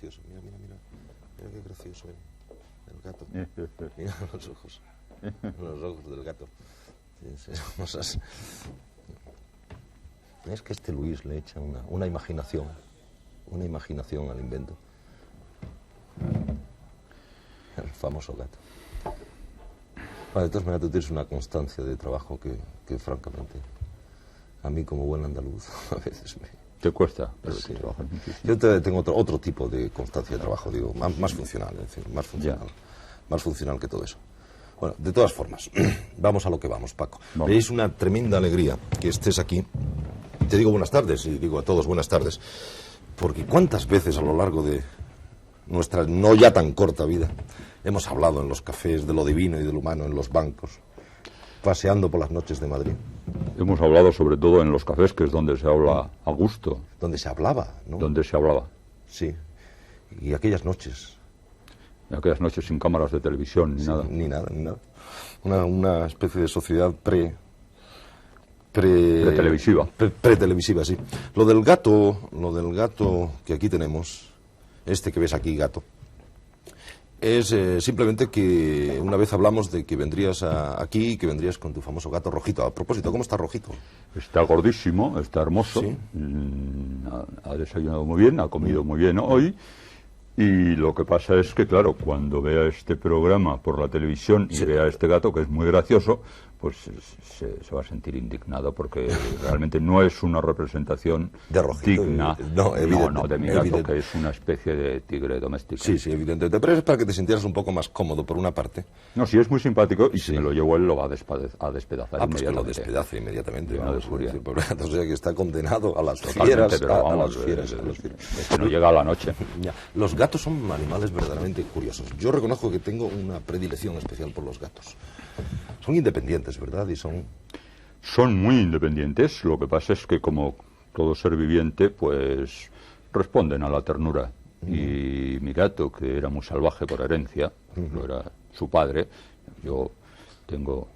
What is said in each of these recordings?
precioso. Mira, mira, mira. Mira qué gracioso el gato. Mira los ojos. Los ojos del gato. Cosas. Es que este Luis le echa una imaginación al invento. El famoso gato. Vale, de todas maneras tú tienes una constancia de trabajo que francamente, a mí como buen andaluz, a veces me... ¿Te cuesta? Pero sí. Yo tengo otro tipo de constancia de trabajo, digo, más funcional, en fin, más funcional que todo eso. Bueno, de todas formas, vamos a lo que vamos, Paco. Veis una tremenda alegría que estés aquí. Te digo buenas tardes y digo a todos buenas tardes, porque cuántas veces a lo largo de nuestra no ya tan corta vida hemos hablado en los cafés de lo divino y de lo humano, en los bancos, paseando por las noches de Madrid. Hemos hablado sobre todo en los cafés, que es donde se habla a gusto. Donde se hablaba, ¿no? Donde se hablaba. Sí. Y aquellas noches. Aquellas noches sin cámaras de televisión, ni nada. Ni nada. Una especie de sociedad pretelevisiva. Pretelevisiva, sí. Lo del gato que aquí tenemos, este que ves aquí, gato, es simplemente que una vez hablamos de que vendrías aquí y que vendrías con tu famoso gato Rojito. A propósito, ¿cómo está Rojito? Está gordísimo, está hermoso. ¿Sí? Ha desayunado muy bien, ha comido muy bien hoy. Y lo que pasa es que, claro, cuando vea este programa por la televisión y vea a este gato, que es muy gracioso, pues se va a sentir indignado porque realmente no es una representación de Rojito, digna. No, de mi gato, que es una especie de tigre doméstico. Sí, evidentemente. Pero es para que te sintieras un poco más cómodo, por una parte. No, sí, es muy simpático y si me lo llevo él lo va a despedazar inmediatamente. Pues que lo despedaza inmediatamente. De furia. O sea que está condenado a las fieras. Pero vamos, a las fieras. Es que no llega a la noche. Ya. Los gatos son animales verdaderamente curiosos. Yo reconozco que tengo una predilección especial por los gatos. Son independientes, ¿verdad? Son muy independientes. Lo que pasa es que como todo ser viviente, pues responden a la ternura. Y mi gato, que era muy salvaje por herencia, lo era su padre, yo tengo...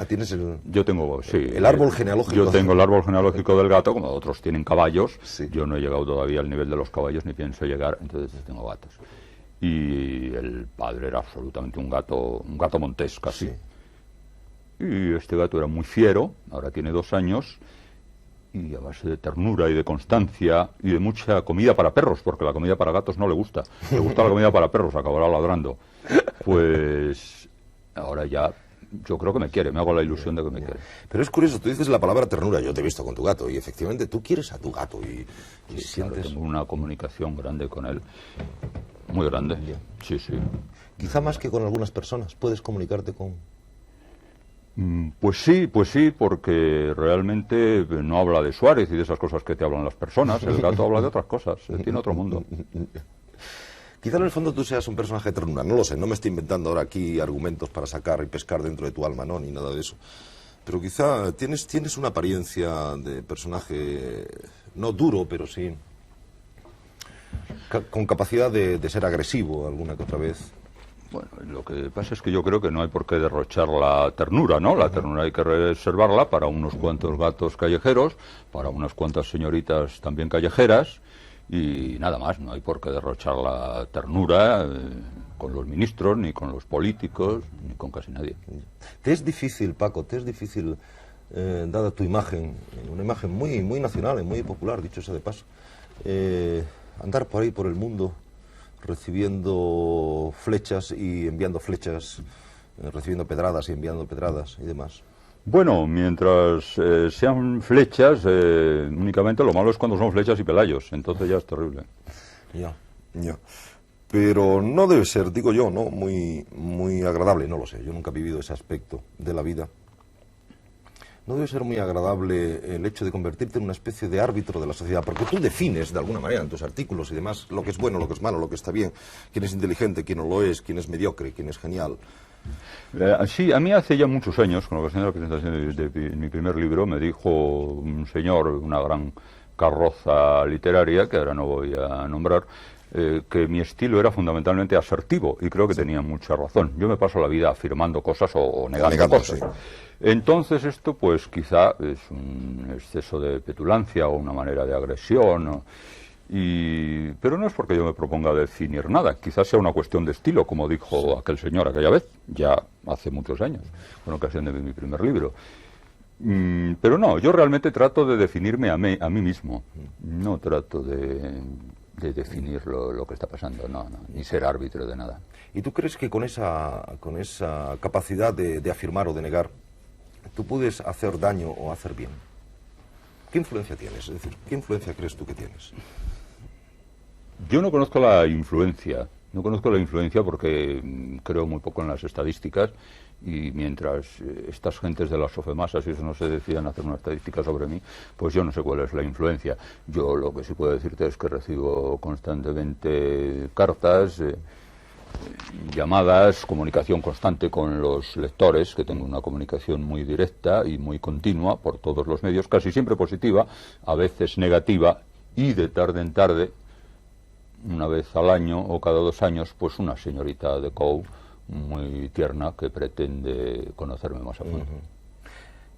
¿Tienes Yo tengo, sí. El árbol genealógico? Yo tengo el árbol genealógico del gato, como otros tienen caballos. Sí. Yo no he llegado todavía al nivel de los caballos, ni pienso llegar, entonces tengo gatos. Y el padre era absolutamente un gato montés casi. Sí. Y este gato era muy fiero, ahora tiene 2 años, y a base de ternura y de constancia y de mucha comida para perros, porque la comida para gatos no le gusta. Le gusta la comida para perros, acabará ladrando. Pues ahora ya yo creo que me quiere, me hago la ilusión de que me quiere. Pero es curioso, tú dices la palabra ternura, yo te he visto con tu gato, y efectivamente tú quieres a tu gato y sí, sientes... Claro, tengo una comunicación grande con él, muy grande. Sí. Quizá más que con algunas personas, ¿puedes comunicarte con...? Pues sí, porque realmente no habla de Suárez y de esas cosas que te hablan las personas. El gato habla de otras cosas, tiene otro mundo. Quizá en el fondo tú seas un personaje de ternura, no lo sé, no me estoy inventando ahora aquí argumentos para sacar y pescar dentro de tu alma, no, ni nada de eso. Pero quizá tienes una apariencia de personaje, no duro, pero sí, con capacidad de ser agresivo alguna que otra vez. Bueno, lo que pasa es que yo creo que no hay por qué derrochar la ternura, ¿no? La ternura hay que reservarla para unos cuantos gatos callejeros, para unas cuantas señoritas también callejeras, y nada más, no hay por qué derrochar la ternura con los ministros, ni con los políticos, ni con casi nadie. ¿Te es difícil, Paco, dada tu imagen, una imagen muy nacional y muy popular, dicho sea de paso, andar por ahí por el mundo recibiendo flechas y enviando flechas, recibiendo pedradas y enviando pedradas y demás? Bueno, mientras sean flechas, únicamente lo malo es cuando son flechas y pelayos, entonces ya es terrible. Ya. Pero no debe ser, digo yo, ¿no? Muy agradable, no lo sé, yo nunca he vivido ese aspecto de la vida. No debe ser muy agradable el hecho de convertirte en una especie de árbitro de la sociedad, porque tú defines de alguna manera en tus artículos y demás lo que es bueno, lo que es malo, lo que está bien, quién es inteligente, quién no lo es, quién es mediocre, quién es genial. Sí, a mí hace ya muchos años, con ocasión de la presentación de mi primer libro, me dijo un señor, una gran carroza literaria, que ahora no voy a nombrar, que mi estilo era fundamentalmente asertivo, y creo que tenía mucha razón. Yo me paso la vida afirmando cosas o negando cosas. Sí. Entonces esto pues quizá es un exceso de petulancia o una manera de agresión, Pero no es porque yo me proponga definir nada, quizás sea una cuestión de estilo, como dijo aquel señor aquella vez, ya hace muchos años, con ocasión de mi primer libro. Pero no, yo realmente trato de definirme a mí mismo, no trato de definir lo que está pasando, no, ni ser árbitro de nada. ¿Y tú crees que con esa capacidad de afirmar o de negar, tú puedes hacer daño o hacer bien? ¿Qué influencia tienes? Es decir, ¿qué influencia crees tú que tienes? Yo no conozco la influencia. No conozco la influencia porque creo muy poco en las estadísticas y mientras estas gentes de las sofemasas y eso no se decidan hacer una estadística sobre mí, pues yo no sé cuál es la influencia. Yo lo que sí puedo decirte es que recibo constantemente cartas, llamadas, comunicación constante con los lectores, que tengo una comunicación muy directa y muy continua por todos los medios, casi siempre positiva, a veces negativa y de tarde en tarde, una vez al año o cada 2 años, pues una señorita de COU muy tierna que pretende conocerme más a fondo.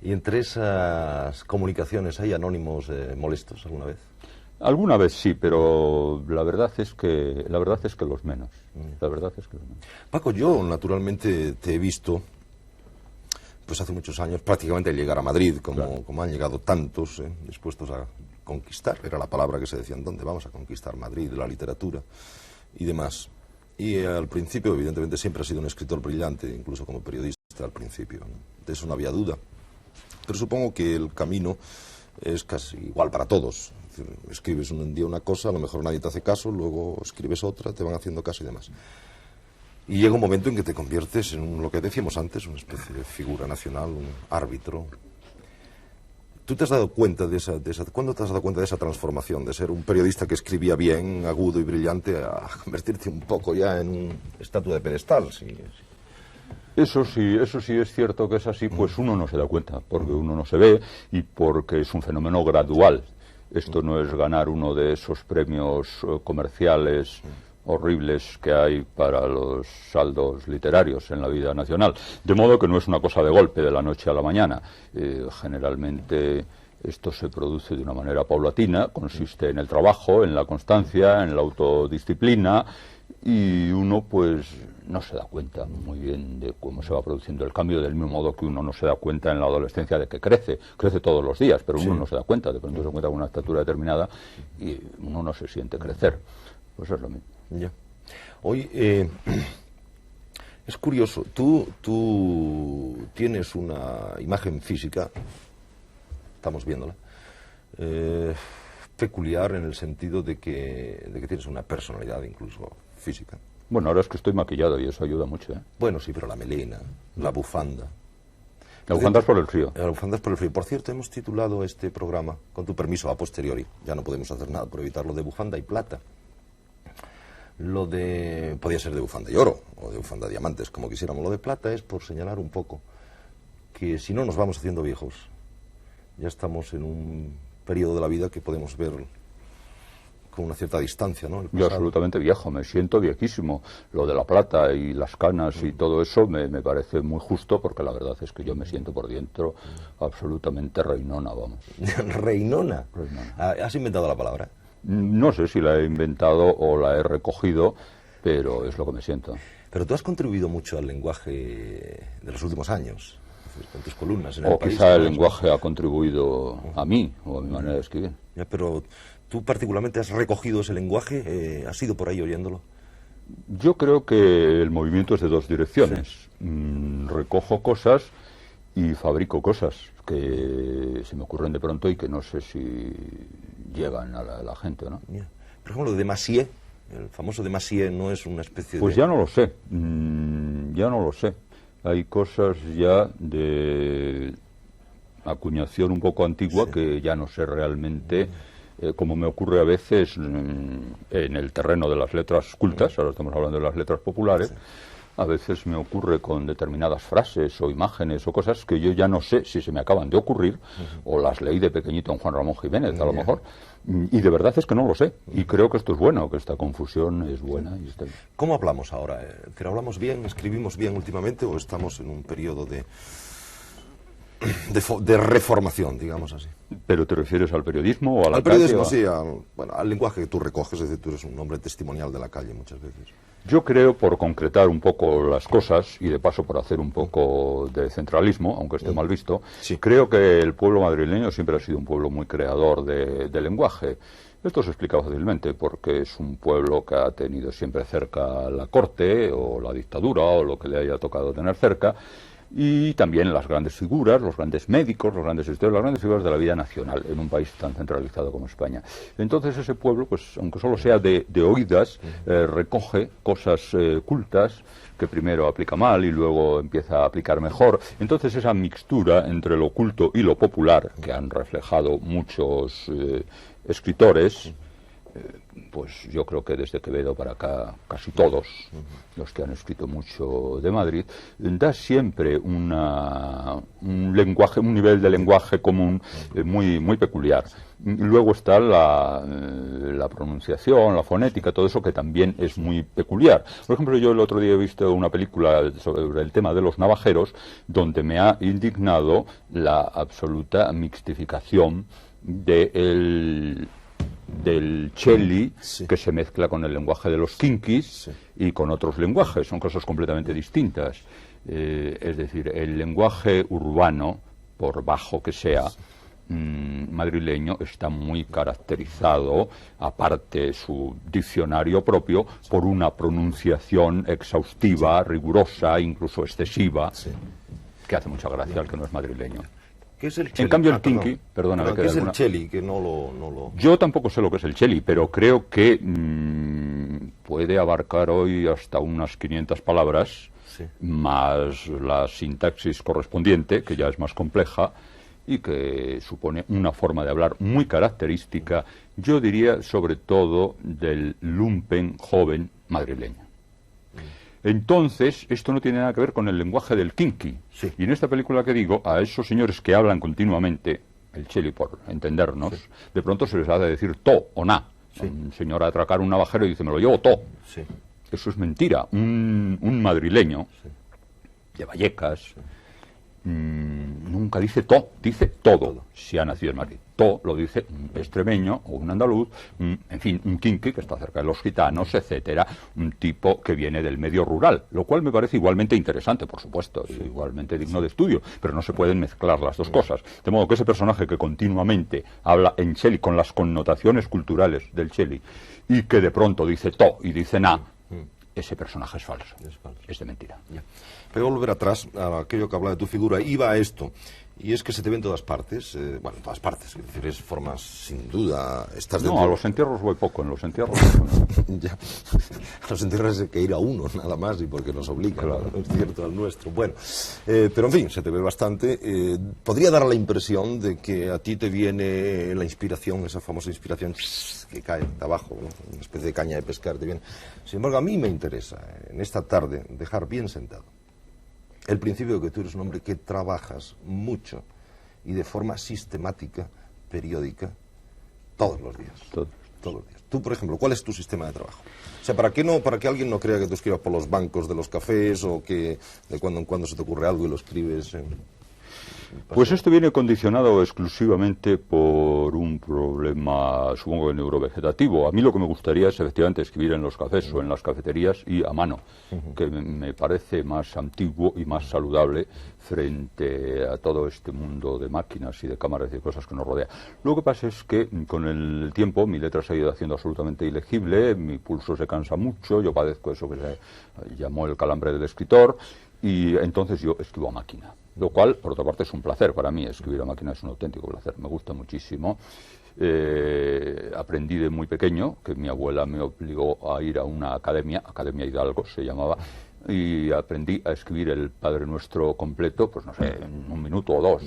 ¿Y entre esas comunicaciones hay anónimos molestos alguna vez? Alguna vez sí, pero la verdad es que los menos. La verdad es que los menos. Paco, yo naturalmente te he visto pues hace muchos años prácticamente al llegar a Madrid, como han llegado tantos dispuestos a conquistar, era la palabra que se decía entonces, vamos a conquistar Madrid, la literatura y demás. Y al principio, evidentemente, siempre has sido un escritor brillante, incluso como periodista al principio, ¿no? De eso no había duda. Pero supongo que el camino es casi igual para todos. Es decir, escribes un día una cosa, a lo mejor nadie te hace caso, luego escribes otra, te van haciendo caso y demás. Y llega un momento en que te conviertes en lo que decíamos antes, una especie de figura nacional, un árbitro. ¿Tú te has dado cuenta ¿cuándo te has dado cuenta de esa transformación, de ser un periodista que escribía bien, agudo y brillante, a convertirte un poco ya en un estatua de pedestal? Sí. Eso sí es cierto que es así, pues uno no se da cuenta, porque uno no se ve y porque es un fenómeno gradual. Esto no es ganar uno de esos premios comerciales horribles que hay para los saldos literarios en la vida nacional. De modo que no es una cosa de golpe de la noche a la mañana. Generalmente esto se produce de una manera paulatina, consiste en el trabajo, en la constancia, en la autodisciplina, y uno pues no se da cuenta muy bien de cómo se va produciendo el cambio, del mismo modo que uno no se da cuenta en la adolescencia de que crece todos los días, pero uno no se da cuenta, de pronto se encuentra con una estatura determinada y uno no se siente crecer. Pues es lo mismo. Ya. Hoy es curioso, tú tienes una imagen física, estamos viéndola, peculiar en el sentido de que tienes una personalidad incluso física. Bueno, ahora es que estoy maquillado y eso ayuda mucho, ¿eh? Bueno, sí, pero la melena, la bufanda. La bufanda es por el frío. La bufanda es por el frío. Por cierto, hemos titulado este programa, con tu permiso, a posteriori, ya no podemos hacer nada por evitarlo, de bufanda y plata. Lo de... podía ser de bufanda y oro, o de bufanda diamantes, como quisiéramos. Lo de plata es por señalar un poco que si no nos vamos haciendo viejos, ya estamos en un periodo de la vida que podemos ver con una cierta distancia, ¿no? Yo absolutamente viejo, me siento viejísimo. Lo de la plata y las canas y todo eso me parece muy justo, porque la verdad es que yo me siento por dentro absolutamente reinona, vamos. ¿Reinona? Reinona. ¿Has inventado la palabra? No sé si la he inventado o la he recogido, pero es lo que me siento. Pero tú has contribuido mucho al lenguaje de los últimos años, con tus columnas en el país. O quizá el lenguaje ha contribuido a mí, o a mi manera de escribir. Ya, pero tú particularmente has recogido ese lenguaje, ¿has ido por ahí oyéndolo? Yo creo que el movimiento es de dos direcciones. Sí. Recojo cosas y fabrico cosas que se me ocurren de pronto y que no sé si llegan a la gente, ¿no? Yeah. Por ejemplo, lo de Massieu, el famoso de Massieu, ¿no es una especie Pues ya no lo sé, ya no lo sé. Hay cosas ya de acuñación un poco antigua, sí, que ya no sé realmente, como me ocurre a veces en el terreno de las letras cultas, ahora estamos hablando de las letras populares, sí. A veces me ocurre con determinadas frases o imágenes o cosas que yo ya no sé si se me acaban de ocurrir, o las leí de pequeñito en Juan Ramón Jiménez, a lo mejor, y de verdad es que no lo sé. Y creo que esto es bueno, que esta confusión es buena. Y está bien. ¿Cómo hablamos ahora? ¿Hablamos bien, escribimos bien últimamente, o estamos en un periodo de de reformación, digamos así. ¿Pero te refieres al periodismo o a la al periodismo, calle? Sí, al lenguaje que tú recoges, es decir, tú eres un hombre testimonial de la calle muchas veces. Yo creo, por concretar un poco las cosas y de paso por hacer un poco de centralismo, aunque esté mal visto, sí. Creo que el pueblo madrileño siempre ha sido un pueblo muy creador de lenguaje. Esto se explica fácilmente porque es un pueblo que ha tenido siempre cerca la corte o la dictadura o lo que le haya tocado tener cerca, y también las grandes figuras, los grandes médicos, los grandes historiadores, las grandes figuras de la vida nacional en un país tan centralizado como España. Entonces ese pueblo, pues aunque solo sea de oídas, recoge cosas cultas que primero aplica mal y luego empieza a aplicar mejor. Entonces esa mixtura entre lo culto y lo popular, que han reflejado muchos escritores, pues yo creo que desde Quevedo para acá, casi todos los que han escrito mucho de Madrid, da siempre un lenguaje, un nivel de lenguaje común muy peculiar. Luego está la pronunciación, la fonética, todo eso que también es muy peculiar. Por ejemplo, yo el otro día he visto una película sobre el tema de los navajeros, donde me ha indignado la absoluta mixtificación del Cheli, sí, que se mezcla con el lenguaje de los kinkis, sí, y con otros lenguajes, son cosas completamente distintas. Es decir, el lenguaje urbano, por bajo que sea, madrileño, está muy caracterizado, aparte su diccionario propio, por una pronunciación exhaustiva, rigurosa, incluso excesiva, sí, que hace mucha gracia al que no es madrileño. ¿Qué es el cheli? En cambio el kinki, perdóname. ¿Qué es el cheli? Que no lo... Yo tampoco sé lo que es el cheli, pero creo que puede abarcar hoy hasta unas 500 palabras, sí, más la sintaxis correspondiente, que ya es más compleja, y que supone una forma de hablar muy característica, yo diría sobre todo del lumpen joven madrileño. Entonces, esto no tiene nada que ver con el lenguaje del kinki. Sí. Y en esta película que digo, a esos señores que hablan continuamente, el cheli por entendernos, sí, de pronto se les ha de decir to o na. Sí. Un señor a atracar un navajero y dice, me lo llevo to. Sí. Eso es mentira. Un madrileño, sí, de Vallecas, sí, nunca dice to, dice todo, si ha nacido en Madrid. To lo dice un extremeño o un andaluz, en fin, un kinki que está cerca de los gitanos, etcétera, un tipo que viene del medio rural, lo cual me parece igualmente interesante, por supuesto, sí, igualmente digno de estudio, pero no se pueden mezclar las dos cosas. De modo que ese personaje que continuamente habla en cheli con las connotaciones culturales del cheli y que de pronto dice to y dice na, ese personaje es falso, es de mentira. Ya. Pero volver atrás a aquello que hablaba de tu figura, iba a esto, y es que se te ve en todas partes, bueno, en todas partes, es decir, es formas, sin duda, estás dentro... No, a los entierros voy poco, en los entierros... Ya, a los entierros hay que ir a uno, nada más, y porque nos obligan, claro, ¿no? Es cierto, al nuestro. Bueno, pero en fin, se te ve bastante. Podría dar la impresión de que a ti te viene la inspiración, esa famosa inspiración que cae de abajo, ¿no? Una especie de caña de pescar, te viene. Sin embargo, a mí me interesa, en esta tarde, dejar bien sentado el principio de que tú eres un hombre que trabajas mucho y de forma sistemática, periódica, todos los días. Todos los días. Tú, por ejemplo, ¿cuál es tu sistema de trabajo? O sea, para que alguien no crea que tú escribas por los bancos de los cafés o que de cuando en cuando se te ocurre algo y lo escribes Pues esto viene condicionado exclusivamente por un problema, supongo, de neurovegetativo. A mí lo que me gustaría es efectivamente escribir en los cafés o en las cafeterías y a mano, que me parece más antiguo y más saludable frente a todo este mundo de máquinas y de cámaras y de cosas que nos rodea. Lo que pasa es que con el tiempo mi letra se ha ido haciendo absolutamente ilegible, mi pulso se cansa mucho, yo padezco eso que se llamó el calambre del escritor, y entonces yo escribo a máquina. Lo cual, por otra parte, es un placer para mí. Escribir a máquina es un auténtico placer. Me gusta muchísimo. Aprendí de muy pequeño, que mi abuela me obligó a ir a una academia, Academia Hidalgo se llamaba, y aprendí a escribir el Padre Nuestro completo, pues no sé, en un minuto o dos.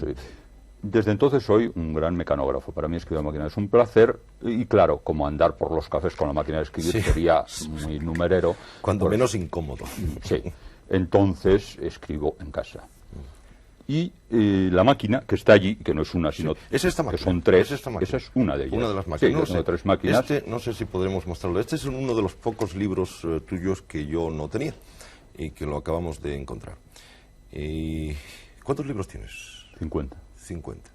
Desde entonces soy un gran mecanógrafo. Para mí escribir a máquina es un placer y claro, como andar por los cafés con la máquina de escribir sí, sería muy numerero. Cuando menos incómodo. Sí. Entonces escribo en casa. Y la máquina que está allí, que no es una, sino ¿Es esta máquina? Que son tres, ¿Es esta máquina? Esa es una de ellas. Una de las máquinas. Sí, no sé, tres máquinas. No sé si podremos mostrarlo. Este es uno de los pocos libros tuyos que yo no tenía y que lo acabamos de encontrar. ¿Cuántos libros tienes? 50. 50.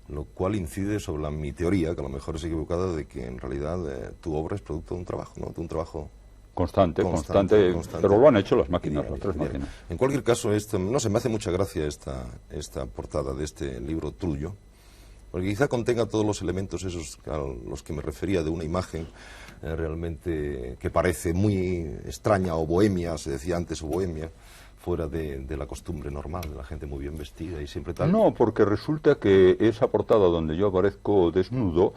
Lo cual incide sobre mi teoría, que a lo mejor es equivocada, de que en realidad tu obra es producto de un trabajo, ¿no? De un trabajo Constante, pero lo han hecho las máquinas, diario, las tres máquinas. En cualquier caso, no sé, me hace mucha gracia esta portada de este libro tuyo, porque quizá contenga todos los elementos esos a los que me refería, de una imagen realmente que parece muy extraña o bohemia, se decía antes, o bohemia, fuera de la costumbre normal, de la gente muy bien vestida y siempre tal. No, porque resulta que esa portada donde yo aparezco desnudo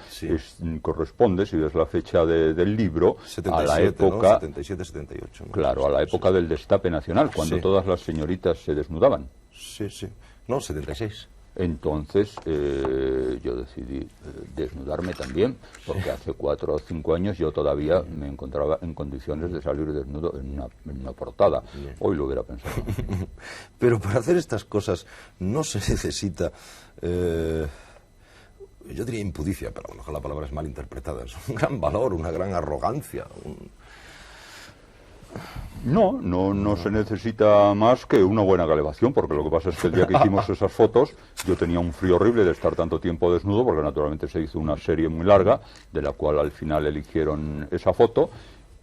corresponde, si ves la fecha del libro, 77, a la época... ¿no? 77-78. ¿no? Claro, a la época del destape nacional, cuando todas las señoritas se desnudaban. Sí. No, 76. Entonces yo decidí desnudarme también, porque hace 4 o 5 años yo todavía me encontraba en condiciones de salir desnudo en una portada. Hoy lo hubiera pensado. Pero para hacer estas cosas no se necesita, yo diría impudicia, pero a lo mejor la palabra es mal interpretada, es un gran valor, una gran arrogancia. No se necesita más que una buena calefacción, porque lo que pasa es que el día que hicimos esas fotos yo tenía un frío horrible de estar tanto tiempo desnudo, porque naturalmente se hizo una serie muy larga, de la cual al final eligieron esa foto,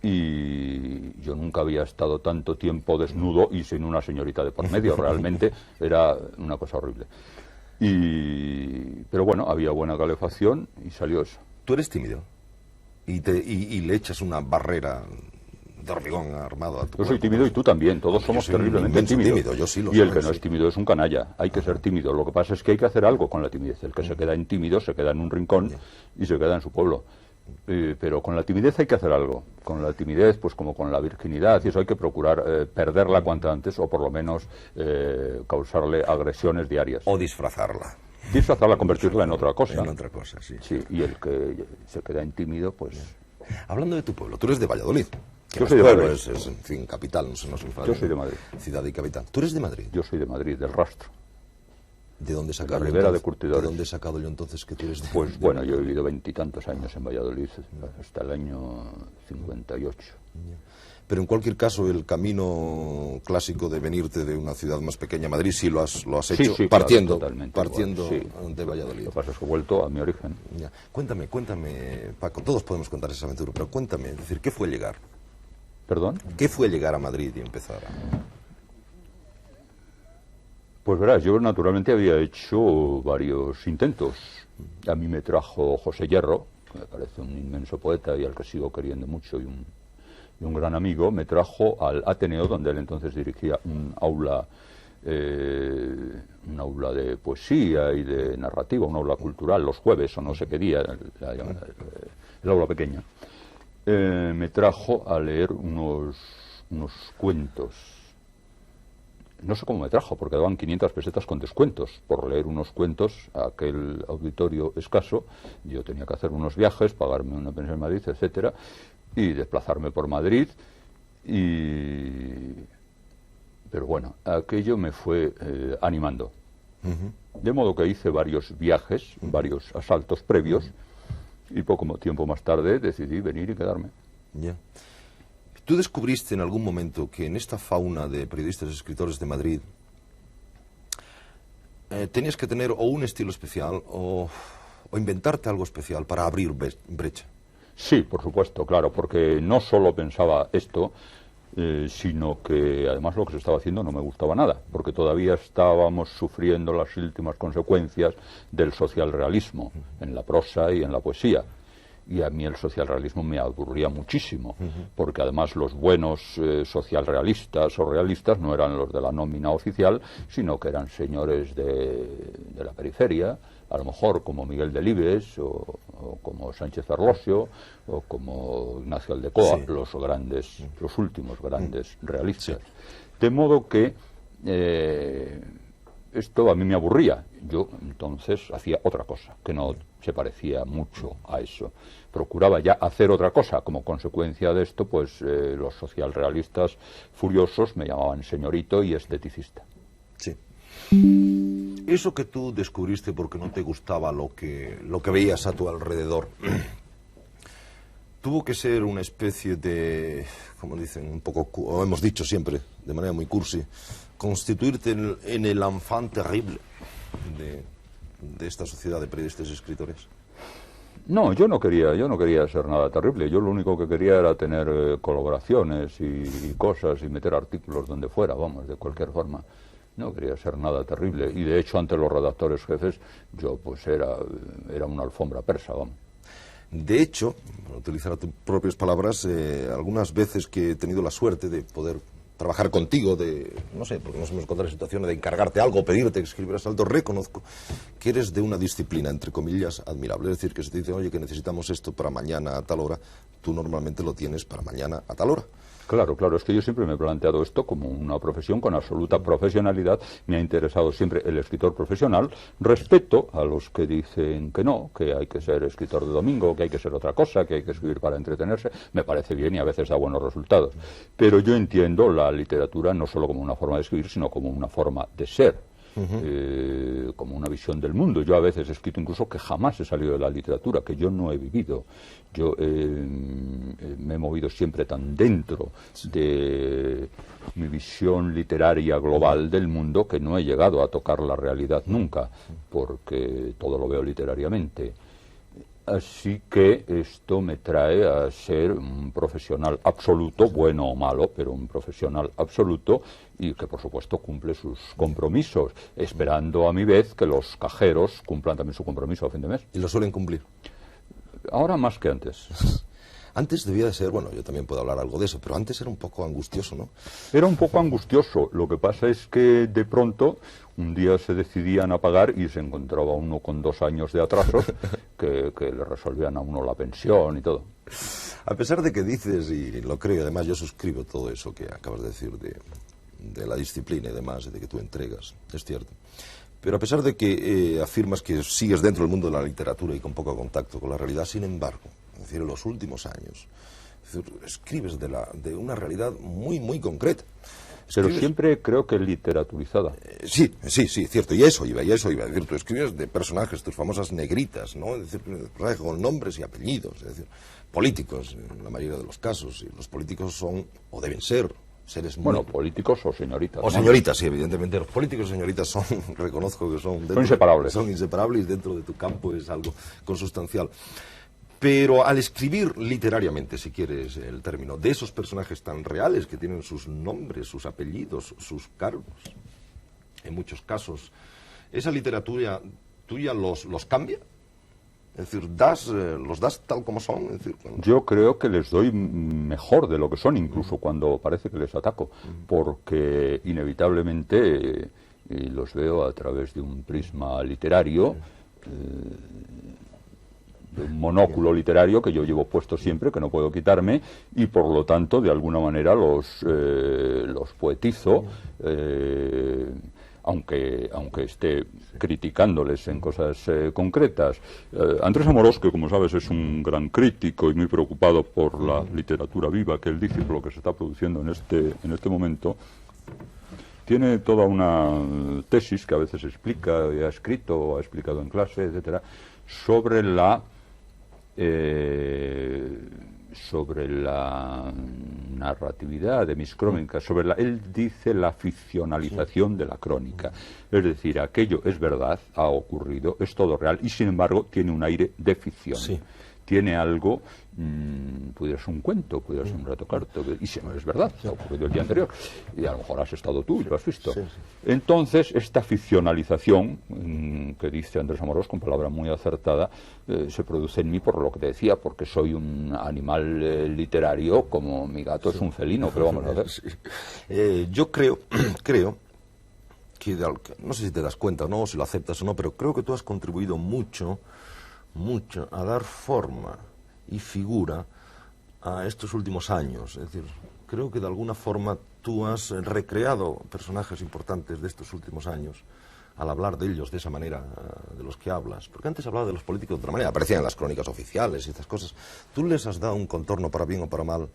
y yo nunca había estado tanto tiempo desnudo y sin una señorita de por medio. Realmente era una cosa horrible. Pero bueno, había buena calefacción y salió eso. ¿Tú eres tímido? Y le echas una barrera de hormigón armado a tu Yo soy tímido y tú también, todos somos terriblemente tímidos. Yo sí lo y el soy, que no es tímido es un canalla, hay que ser tímido. Lo que pasa es que hay que hacer algo con la timidez. El que se queda en tímido se queda en un rincón y se queda en su pueblo. Pero con la timidez hay que hacer algo. Con la timidez, pues como con la virginidad, y eso hay que procurar perderla cuanto antes, o por lo menos causarle agresiones diarias. O disfrazarla. Disfrazarla, convertirla en otra cosa. En otra cosa, sí. Y el que se queda en tímido, pues... Hablando de tu pueblo, tú eres de Valladolid. Yo soy de Madrid. Es, en fin, capital, no se nos enfade. Yo soy de Madrid. Ciudad y capital. ¿Tú eres de Madrid? Yo soy de Madrid, del Rastro. ¿De dónde sacado la Ribera de Curtidores. ¿De dónde he sacado yo entonces que tú eres de Pues bueno, yo he vivido 20 y tantos años en Valladolid, hasta el año 58. Pero en cualquier caso, el camino clásico de venirte de una ciudad más pequeña a Madrid sí lo has hecho, sí, partiendo, claro, partiendo igual, de Valladolid. Lo que pasa es que he vuelto a mi origen. Ya. Cuéntame, Paco, todos podemos contar esa aventura, pero cuéntame, es decir, ¿qué fue llegar? ¿Perdón? ¿Qué fue llegar a Madrid y empezar a...? Pues verás, yo naturalmente había hecho varios intentos. A mí me trajo José Hierro, que me parece un inmenso poeta y al que sigo queriendo mucho, y un gran amigo. Me trajo al Ateneo, donde él entonces dirigía un aula de poesía y de narrativa, un aula cultural, los jueves o no sé qué día, el aula pequeña. Me trajo a leer unos cuentos. No sé cómo me trajo, porque daban 500 pesetas con descuentos por leer unos cuentos a aquel auditorio escaso. Yo tenía que hacer unos viajes, pagarme una pensión en Madrid, etcétera, y desplazarme por Madrid. Pero bueno, aquello me fue animando. De modo que hice varios viajes, varios asaltos previos, y poco tiempo más tarde decidí venir y quedarme. Ya. ¿Tú descubriste en algún momento que en esta fauna de periodistas y escritores de Madrid tenías que tener o un estilo especial o inventarte algo especial para abrir brecha? Sí, por supuesto, claro, porque no solo pensaba esto, sino que además lo que se estaba haciendo no me gustaba nada, porque todavía estábamos sufriendo las últimas consecuencias del socialrealismo en la prosa y en la poesía. Y a mí el socialrealismo me aburría muchísimo, porque además los buenos socialrealistas o realistas no eran los de la nómina oficial, sino que eran señores de la periferia, a lo mejor como Miguel Delibes o como Sánchez Arlosio o como Ignacio Aldecoa, los últimos grandes realistas. De modo que esto a mí me aburría. Yo entonces hacía otra cosa, que no se parecía mucho a eso. Procuraba ya hacer otra cosa. Como consecuencia de esto, pues los socialrealistas furiosos me llamaban señorito y esteticista. Sí. Eso que tú descubriste porque no te gustaba lo que veías a tu alrededor, tuvo que ser una especie de, como dicen, un poco, o hemos dicho siempre, de manera muy cursi, constituirte en el enfant terrible. de esta sociedad de periodistas y escritores? No, yo no quería ser nada terrible. Yo lo único que quería era tener colaboraciones y cosas y meter artículos donde fuera, vamos, de cualquier forma. No quería ser nada terrible. Y de hecho, ante los redactores jefes, yo pues era una alfombra persa, vamos. De hecho, para utilizar tus propias palabras, algunas veces que he tenido la suerte de poder trabajar contigo, no sé, porque nos hemos encontrado en situaciones de encargarte algo, pedirte que escribieras algo, reconozco que eres de una disciplina, entre comillas, admirable. Es decir, que si te dicen, oye, que necesitamos esto para mañana a tal hora, tú normalmente lo tienes para mañana a tal hora. Claro, es que yo siempre me he planteado esto como una profesión con absoluta profesionalidad. Me ha interesado siempre el escritor profesional. Respeto a los que dicen que no, que hay que ser escritor de domingo, que hay que ser otra cosa, que hay que escribir para entretenerse. Me parece bien y a veces da buenos resultados. Pero yo entiendo la literatura no solo como una forma de escribir, sino como una forma de ser. Como una visión del mundo. Yo a veces he escrito incluso que jamás he salido de la literatura, que yo no he vivido. Yo me he movido siempre tan dentro de mi visión literaria global del mundo que no he llegado a tocar la realidad nunca, porque todo lo veo literariamente. Así que esto me trae a ser un profesional absoluto, bueno o malo, pero un profesional absoluto y que por supuesto cumple sus compromisos, esperando a mi vez que los cajeros cumplan también su compromiso a fin de mes. ¿Y lo suelen cumplir? Ahora más que antes. Antes debía de ser, bueno, yo también puedo hablar algo de eso, pero antes era un poco angustioso, ¿no? Era un poco angustioso. Lo que pasa es que de pronto un día se decidían a pagar y se encontraba uno con 2 años de atrasos que le resolvían a uno la pensión y todo. A pesar de que dices, y lo creo, y además yo suscribo todo eso que acabas de decir de la disciplina y demás, de que tú entregas, es cierto. Pero a pesar de que afirmas que sigues dentro del mundo de la literatura y con poco contacto con la realidad, sin embargo, es decir, en los últimos años, escribes de una realidad muy, muy concreta. Pero siempre creo que literaturizada. Sí, cierto, y eso iba, es decir, tú escribes de personajes, tus famosas negritas, ¿no? Es decir, personajes con nombres y apellidos, es decir, políticos, en la mayoría de los casos, y los políticos son, o deben ser, seres muy... Bueno, políticos o señoritas. O señoritas, sí, evidentemente. Los políticos y señoritas son, reconozco que son... Son inseparables. Son inseparables y dentro de tu campo es algo consustancial. Pero al escribir literariamente, si quieres el término, de esos personajes tan reales que tienen sus nombres, sus apellidos, sus cargos, en muchos casos, ¿esa literatura tuya los cambia? Es decir, ¿los das tal como son? Es decir, yo creo que les doy mejor de lo que son, incluso cuando parece que les ataco, porque inevitablemente los veo a través de un prisma literario, de un monóculo literario que yo llevo puesto siempre, que no puedo quitarme, y por lo tanto, de alguna manera, los poetizo, aunque esté criticándoles en cosas concretas. Andrés Amorós, que como sabes es un gran crítico y muy preocupado por la literatura viva que él dice, por lo que se está produciendo en este momento, tiene toda una tesis que a veces explica, ha escrito o ha explicado en clase, etcétera, sobre la narratividad de mis crónicas, él dice la ficcionalización de la crónica. Es decir, aquello es verdad, ha ocurrido, es todo real, y sin embargo tiene un aire de ficción. Sí. Tiene algo, pudiera ser un cuento, pudiera ser un relato corto, y si no es verdad, ha ocurrido el día anterior, y a lo mejor has estado tú y lo has visto. Sí. Entonces, esta ficcionalización, que dice Andrés Amorós con palabra muy acertada, se produce en mí por lo que te decía, porque soy un animal literario, como mi gato es un felino, pero vamos a ver. Sí. Yo creo que, no sé si te das cuenta o no, si lo aceptas o no, pero creo que tú has contribuido mucho a dar forma y figura a estos últimos años. Es decir, creo que de alguna forma tú has recreado personajes importantes de estos últimos años al hablar de ellos de esa manera de los que hablas. Porque antes hablaba de los políticos de otra manera, aparecían en las crónicas oficiales y estas cosas. ¿Tú les has dado un contorno para bien o para mal?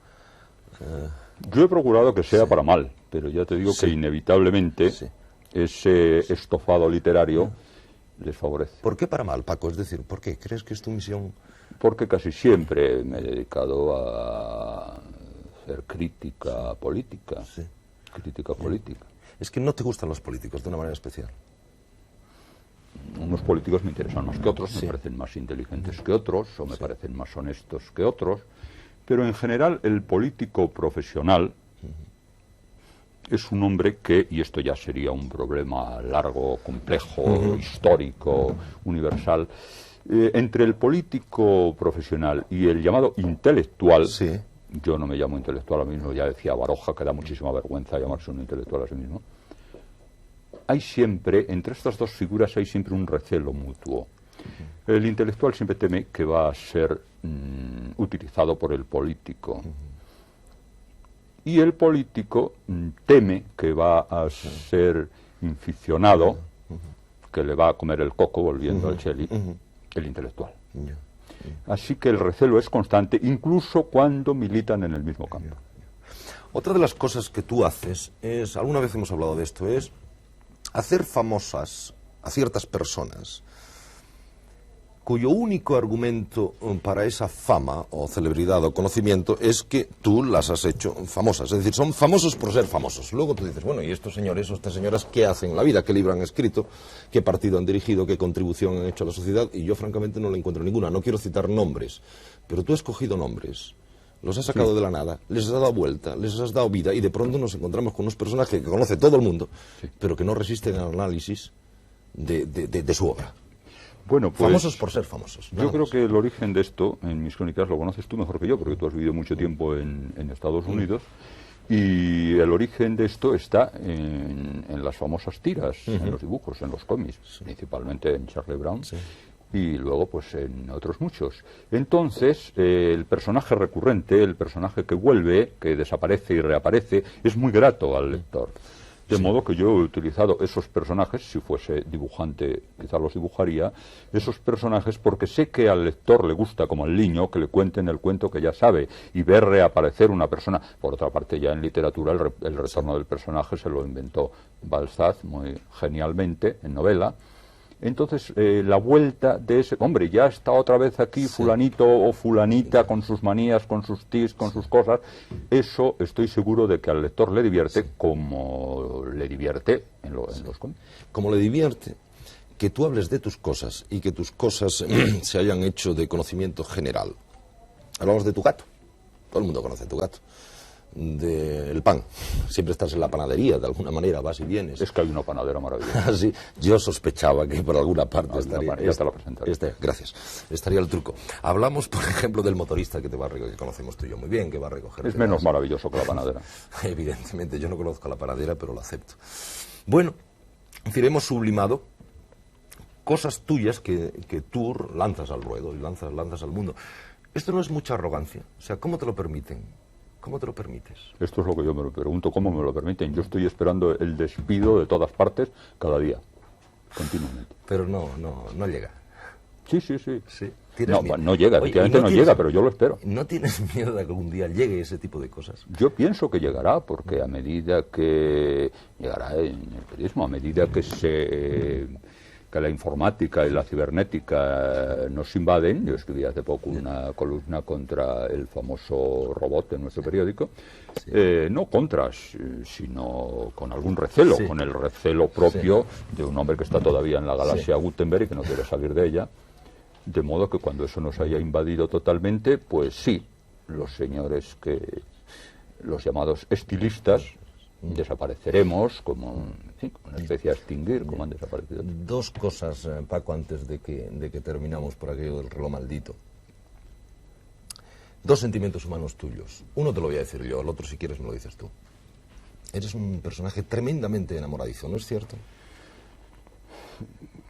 Yo he procurado que sea para mal, pero ya te digo que inevitablemente ese estofado literario les favorece. ¿Por qué para mal, Paco? Es decir, ¿por qué? ¿Crees que es tu misión? Porque casi siempre me he dedicado a hacer crítica política. Sí. Crítica política. Es que no te gustan los políticos de una manera especial. unos políticos me interesan más que otros, me parecen más inteligentes que otros, o me parecen más honestos que otros, pero en general el político profesional es un hombre que, y esto ya sería un problema largo, complejo, histórico, universal, entre el político profesional y el llamado intelectual, yo no me llamo intelectual a mí mismo, ya decía Baroja, que da muchísima vergüenza llamarse un intelectual a sí mismo, hay siempre, entre estas dos figuras hay siempre un recelo mutuo. El intelectual siempre teme que va a ser utilizado por el político. Y el político teme que va a ser inficionado, que le va a comer el coco, volviendo al Shelley, el intelectual. Así que el recelo es constante, incluso cuando militan en el mismo campo. Otra de las cosas que tú haces es, alguna vez hemos hablado de esto, es hacer famosas a ciertas personas cuyo único argumento para esa fama o celebridad o conocimiento es que tú las has hecho famosas. Es decir, son famosos por ser famosos. Luego tú dices, bueno, ¿y estos señores o estas señoras qué hacen en la vida? ¿Qué libro han escrito? ¿Qué partido han dirigido? ¿Qué contribución han hecho a la sociedad? Y yo francamente no le encuentro ninguna. No quiero citar nombres, pero tú has cogido nombres, los has sacado de la nada, les has dado vuelta, les has dado vida y de pronto nos encontramos con unos personajes que conoce todo el mundo, pero que no resisten al análisis de su obra. Bueno, pues, famosos por ser famosos. Yo creo que el origen de esto, en mis crónicas, lo conoces tú mejor que yo, porque tú has vivido mucho tiempo en Estados Unidos, y el origen de esto está en las famosas tiras, en los dibujos, en los cómics, principalmente en Charlie Brown, y luego pues en otros muchos. Entonces, el personaje recurrente, el personaje que vuelve, que desaparece y reaparece, es muy grato al lector. De modo que yo he utilizado esos personajes, si fuese dibujante quizá los dibujaría, esos personajes porque sé que al lector le gusta, como al niño, que le cuenten el cuento que ya sabe y ver reaparecer una persona. Por otra parte, ya en literatura el retorno del personaje se lo inventó Balzac muy genialmente en novela. Entonces, la vuelta de ese... Hombre, ya está otra vez aquí fulanito o fulanita con sus manías, con sus tics, con sus cosas. Eso estoy seguro de que al lector le divierte como le divierte en los cómics. Como le divierte que tú hables de tus cosas y que tus cosas se hayan hecho de conocimiento general. Hablamos de tu gato. Todo el mundo conoce tu gato. Del pan. Siempre estás en la panadería, de alguna manera, vas y vienes. Es que hay una panadera maravillosa. Sí, yo sospechaba que por alguna parte estaría. Ya te la presentaré. Gracias. Estaría el truco. Hablamos, por ejemplo, del motorista que te va a recoger, que conocemos tú y yo muy bien, que va a recoger. Es menos maravilloso que la panadera. Evidentemente, yo no conozco a la panadera, pero lo acepto. Bueno, es decir, hemos sublimado cosas tuyas que tú lanzas al ruedo y lanzas al mundo. Esto no es mucha arrogancia. O sea, ¿cómo te lo permiten? ¿Cómo te lo permites? Esto es lo que yo me pregunto, ¿cómo me lo permiten? Yo estoy esperando el despido de todas partes cada día, continuamente. Pero no llega. Sí. No llega, Oye, efectivamente no llega, pero yo lo espero. ¿No tienes miedo de que algún día llegue ese tipo de cosas? Yo pienso que llegará, porque a medida que... Llegará en el periodismo, a medida que la informática y la cibernética nos invaden. Yo escribí hace poco una columna contra el famoso robot en nuestro periódico, no contra, sino con algún recelo, con el recelo propio de un hombre que está todavía en la galaxia Gutenberg y que no quiere salir de ella, de modo que cuando eso nos haya invadido totalmente, pues sí, los llamados estilistas, desapareceremos como una especie a extinguir, como han desaparecido. Dos cosas, Paco, antes de que terminamos por aquello del reloj maldito. Dos sentimientos humanos tuyos. Uno te lo voy a decir yo, el otro si quieres me lo dices tú. Eres un personaje tremendamente enamoradizo, ¿no es cierto?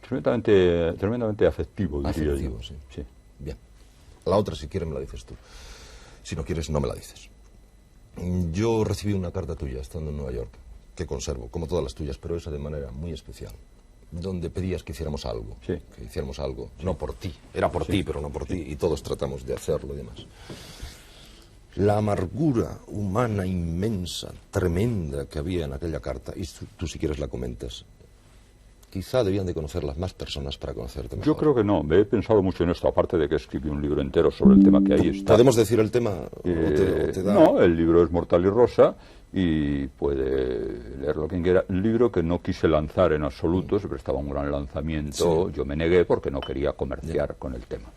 Tremendamente afectivo, diría yo. Sí. Bien. La otra si quieres me la dices tú. Si no quieres no me la dices. Yo recibí una carta tuya estando en Nueva York, que conservo, como todas las tuyas, pero esa de manera muy especial, donde pedías que hiciéramos algo, no por ti, era por ti, pero no por ti, y todos tratamos de hacerlo y demás. La amargura humana inmensa, tremenda que había en aquella carta, y tú si quieres la comentas, quizá debían de conocerlas más personas para conocerte mejor. Yo creo que no, me he pensado mucho en esto, aparte de que escribí un libro entero sobre el tema que ahí está. ¿Podemos decir el tema? ¿O te da? No, el libro es Mortal y Rosa, y puede leerlo quien quiera. Un libro que no quise lanzar en absoluto, se prestaba un gran lanzamiento, yo me negué porque no quería comerciar con el tema.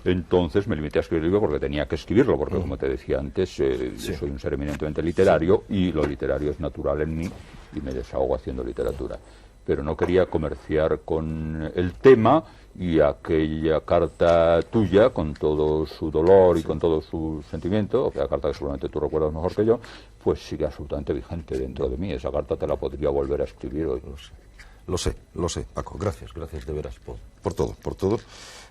Entonces me limité a escribir el libro porque tenía que escribirlo, porque como te decía antes, yo soy un ser eminentemente literario y lo literario es natural en mí y me desahogo haciendo literatura. Pero no quería comerciar con el tema, y aquella carta tuya, con todo su dolor y con todo su sentimiento, aquella carta que seguramente tú recuerdas mejor que yo, pues sigue absolutamente vigente dentro de mí. Esa carta te la podría volver a escribir hoy. Lo sé, Paco. Gracias de veras por todo.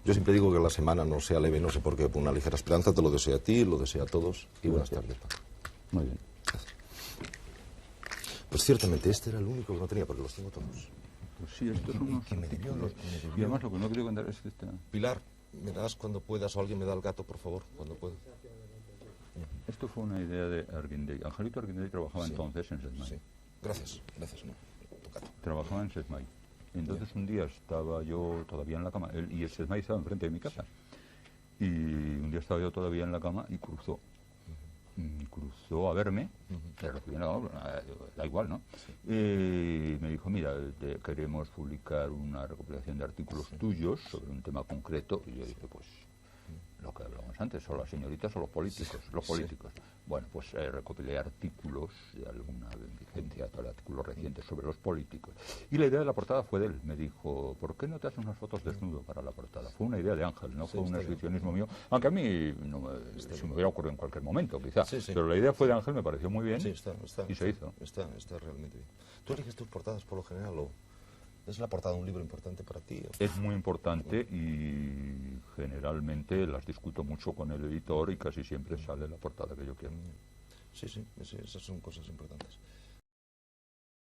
Yo siempre digo que la semana no sea leve, no sé por qué, por una ligera esperanza. Te lo deseo a ti, lo deseo a todos. Y buenas tardes, Paco. Muy bien. Gracias. Pues ciertamente este era el único que no tenía, porque los tengo todos. Pues sí, estos son unos artículos. Y además lo que no quiero contar es que Pilar, me das cuando puedas, o alguien me da el gato, por favor, cuando pueda. Esto fue una idea de Arguindey. Angelito Arguindey trabajaba entonces en SESMAI. Sí. Gracias, no. Trabajaba en SESMAI. Entonces un día estaba yo todavía en la cama, él y el SESMAI estaba enfrente de mi casa. Y un día estaba yo todavía en la cama y cruzó a verme, pero da igual, ¿no? Y me dijo, mira, queremos publicar una recopilación de artículos tuyos sobre un tema concreto. Y yo dije, pues, lo que hablamos antes, o las señoritas o los políticos. Bueno, pues recopilé artículos de alguna vigencia, artículos recientes sobre los políticos. Y la idea de la portada fue de él. Me dijo, ¿por qué no te haces unas fotos desnudo para la portada? Fue una idea de Ángel, no fue un exhibicionismo mío, aunque a mí se me hubiera ocurrido en cualquier momento, quizá. Pero la idea fue de Ángel, me pareció muy bien, y se hizo. Está realmente bien. ¿Tú eliges tus portadas por lo general o es la portada de un libro importante para ti? Es muy importante y generalmente las discuto mucho con el editor y casi siempre sale la portada que yo quiero. Sí, esas son cosas importantes.